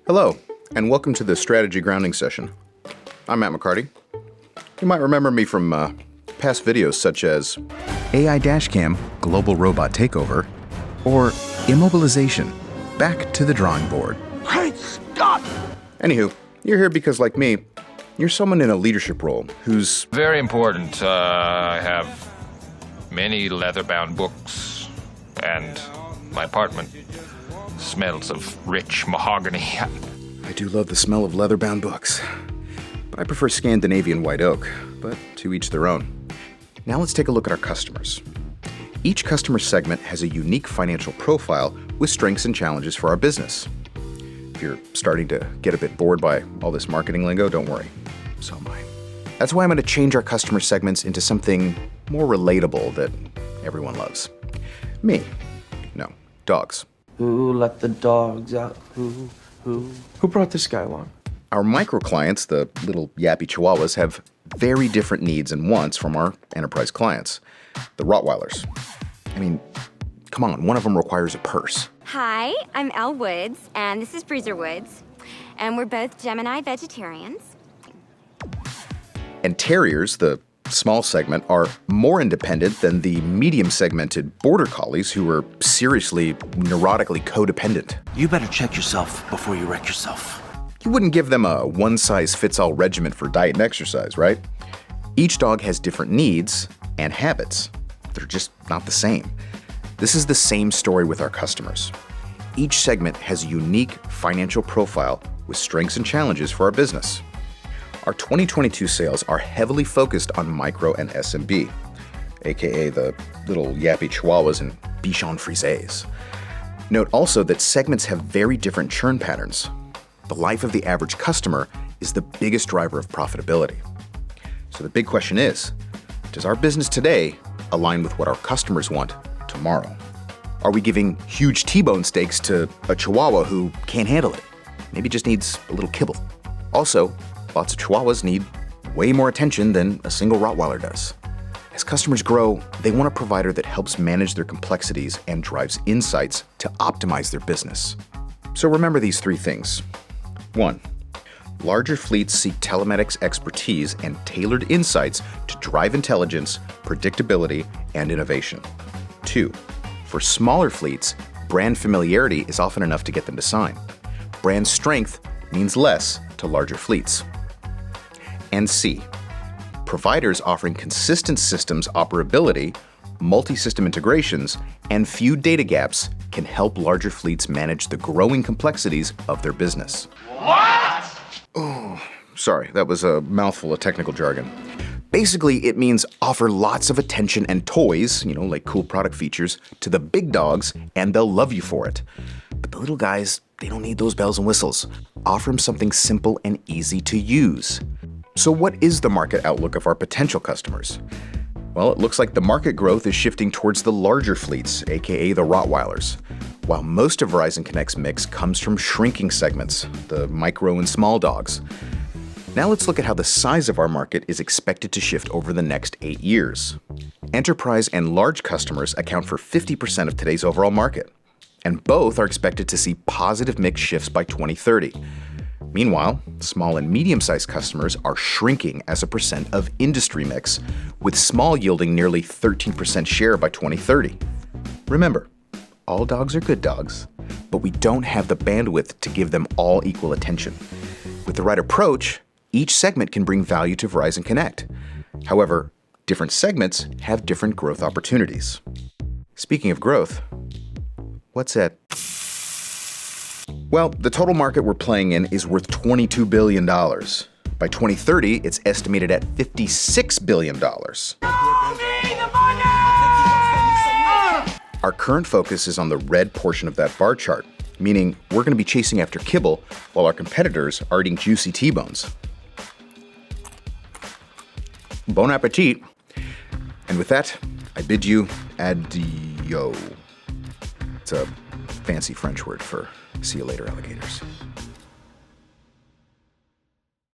Hello, and welcome to the Strategy Grounding Session. I'm Matt McCarty. You might remember me from past videos such as AI Dashcam, Global Robot Takeover, or Immobilization, Back to the Drawing Board. Great Scott! Anywho, you're here because, like me, you're someone in a leadership role who's very important. I have many leather-bound books, and my apartment smells of rich mahogany. I do love the smell of leather-bound books, but I prefer Scandinavian white oak, but to each their own. Now let's take a look at our customers. Each customer segment has a unique financial profile with strengths and challenges for our business. If you're starting to get a bit bored by all this marketing lingo, don't worry. So am I. That's why I'm going to change our customer segments into something more relatable that everyone loves. Me. No, dogs. Who let the dogs out? Who brought this guy along? Our micro clients, the little yappy chihuahuas, have very different needs and wants from our enterprise clients. The Rottweilers. I mean, come on, one of them requires a purse. Hi, I'm Elle Woods, and this is Breezer Woods, and we're both Gemini vegetarians. And Terriers, the small segment, are more independent than the medium-segmented Border Collies who are seriously, neurotically codependent. You better check yourself before you wreck yourself. You wouldn't give them a one-size-fits-all regimen for diet and exercise, right? Each dog has different needs and habits. They're just not the same. This is the same story with our customers. Each segment has a unique financial profile with strengths and challenges for our business. Our 2022 sales are heavily focused on micro and SMB, aka the little yappy chihuahuas and Bichon Frises. Note also that segments have very different churn patterns. The life of the average customer is the biggest driver of profitability. So the big question is, does our business today align with what our customers want tomorrow? Are we giving huge T-bone steaks to a chihuahua who can't handle it? Maybe just needs a little kibble. Also, lots of chihuahuas need way more attention than a single Rottweiler does. As customers grow, they want a provider that helps manage their complexities and drives insights to optimize their business. So remember these three things. 1. Larger fleets seek telematics expertise and tailored insights to drive intelligence, predictability, and innovation. 2. For smaller fleets, brand familiarity is often enough to get them to sign. Brand strength means less to larger fleets. And C. Providers offering consistent systems operability, multi-system integrations, and few data gaps can help larger fleets manage the growing complexities of their business. What? Oh, sorry, that was a mouthful of technical jargon. Basically, it means offer lots of attention and toys, like cool product features, to the big dogs, and they'll love you for it. But the little guys, they don't need those bells and whistles. Offer them something simple and easy to use. So what is the market outlook of our potential customers? Well, it looks like the market growth is shifting towards the larger fleets, aka the Rottweilers, while most of Verizon Connect's mix comes from shrinking segments, the micro and small dogs. Now let's look at how the size of our market is expected to shift over the next 8 years. Enterprise and large customers account for 50% of today's overall market, and both are expected to see positive mix shifts by 2030. Meanwhile, small and medium-sized customers are shrinking as a percent of industry mix, with small yielding nearly 13% share by 2030. Remember, all dogs are good dogs, but we don't have the bandwidth to give them all equal attention. With the right approach, each segment can bring value to Verizon Connect. However, different segments have different growth opportunities. Speaking of growth, what's it? Well, the total market we're playing in is worth $22 billion. By 2030, it's estimated at $56 billion. Our current focus is on the red portion of that bar chart, meaning we're going to be chasing after kibble while our competitors are eating juicy T-bones. Bon appetit. And with that, I bid you adieu. It's a fancy French word for see you later, alligators.